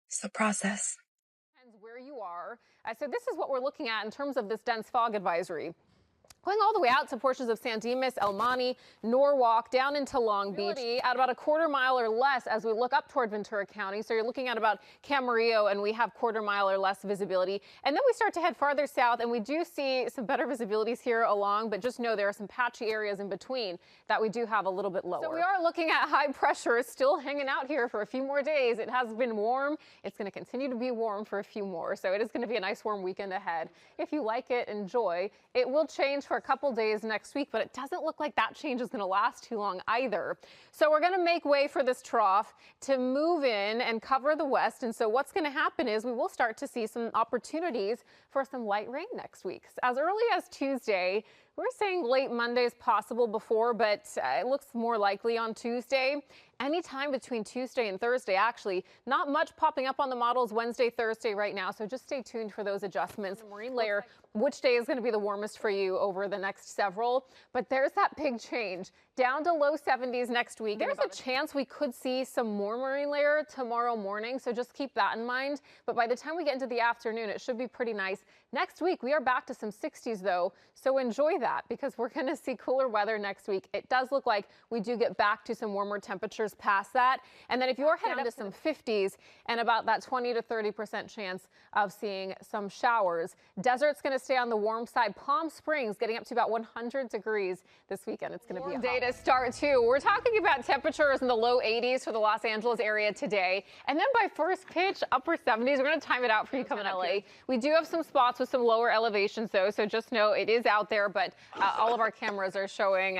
It's the process. Depends where you are. So this is what we're looking at in terms of this dense fog advisory. Going all the way out to portions of San Dimas, El Monte, Norwalk, down into Long Beach, at about a quarter mile or less as we look up toward Ventura County. So you're looking at about Camarillo, and we have quarter mile or less visibility. And then we start to head farther south, and we do see some better visibilities here along, but just know there are some patchy areas in between that we do have a little bit lower. So we are looking at high pressure still hanging out here for a few more days. It has been warm. It's going to continue to be warm for a few more. So it is going to be a nice warm weekend ahead. If you like it, enjoy. It will change for a couple days next week, but it doesn't look like that change is going to last too long either. So we're going to make way for this trough to move in and cover the west. And so what's going to happen is we will start to see some opportunities for some light rain next week. As early as Tuesday, we're saying late Monday is possible before, but it looks more likely on Tuesday. Anytime between Tuesday and Thursday, actually. Not much popping up on the models Wednesday, Thursday right now, so just stay tuned for those adjustments. Marine layer, which day is going to be the warmest for you over the next several, but there's that big change. Down to low 70s next week. There's a chance we could see some more marine layer tomorrow morning, so just keep that in mind. But by the time we get into the afternoon, it should be pretty nice. Next week, we are back to some 60s, though, so enjoy that because we're going to see cooler weather next week. It does look like we do get back to some warmer temperatures past that. And then if you're headed up to some 50s and about that 20 to 30% chance of seeing some showers. Desert's going to stay on the warm side. Palm Springs getting up to about 100 degrees this weekend. It's going to be a day to start, too. We're talking about temperatures in the low 80s for the Los Angeles area today. And then by first pitch, upper 70s. We're going to time it out for you coming up LA. We do have some spots with some lower elevations, though, so just know it is out there. But all of our cameras are showing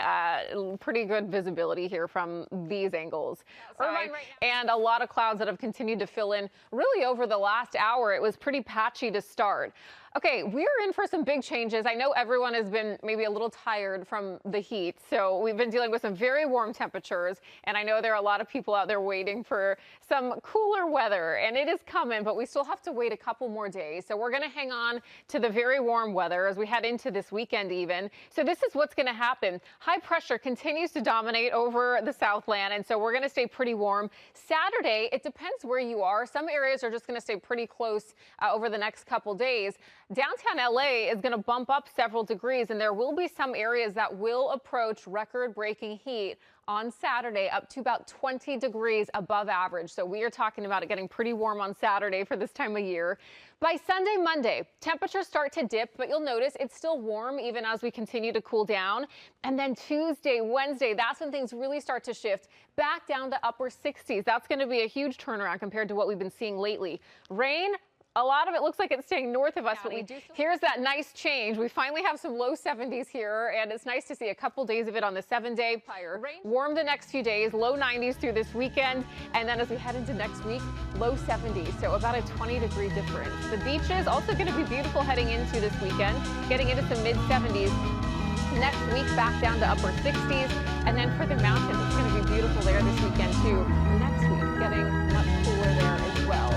pretty good visibility here from these angles. Irvine and a lot of clouds that have continued to fill in really over the last hour. It was pretty patchy to start. Okay, we're in for some big changes. I know everyone has been maybe a little tired from the heat, so we've been dealing with some very warm temperatures, and I know there are a lot of people out there waiting for some cooler weather, and it is coming, but we still have to wait a couple more days. So we're going to hang on to the very warm weather as we head into this weekend even. So this is what's going to happen. High pressure continues to dominate over the Southland, and so we're going to stay pretty warm. Saturday, it depends where you are. Some areas are just going to stay pretty close over the next couple days. Downtown LA is going to bump up several degrees, and there will be some areas that will approach record-breaking heat on Saturday, up to about 20 degrees above average. So we are talking about it getting pretty warm on Saturday for this time of year. By Sunday, Monday, temperatures start to dip, but you'll notice it's still warm even as we continue to cool down. And then Tuesday, Wednesday, that's when things really start to shift back down to upper 60s. That's going to be a huge turnaround compared to what we've been seeing lately. Rain, a lot of it looks like it's staying north of us, but here's that nice change. We finally have some low 70s here, and it's nice to see a couple days of it on the 7-day. Warm the next few days, low 90s through this weekend, and then as we head into next week, low 70s, so about a 20-degree difference. The beaches also going to be beautiful heading into this weekend, getting into some mid-70s. Next week, back down to upper 60s, and then for the mountains, it's going to be beautiful there this weekend, too. Next week, getting much cooler there as well.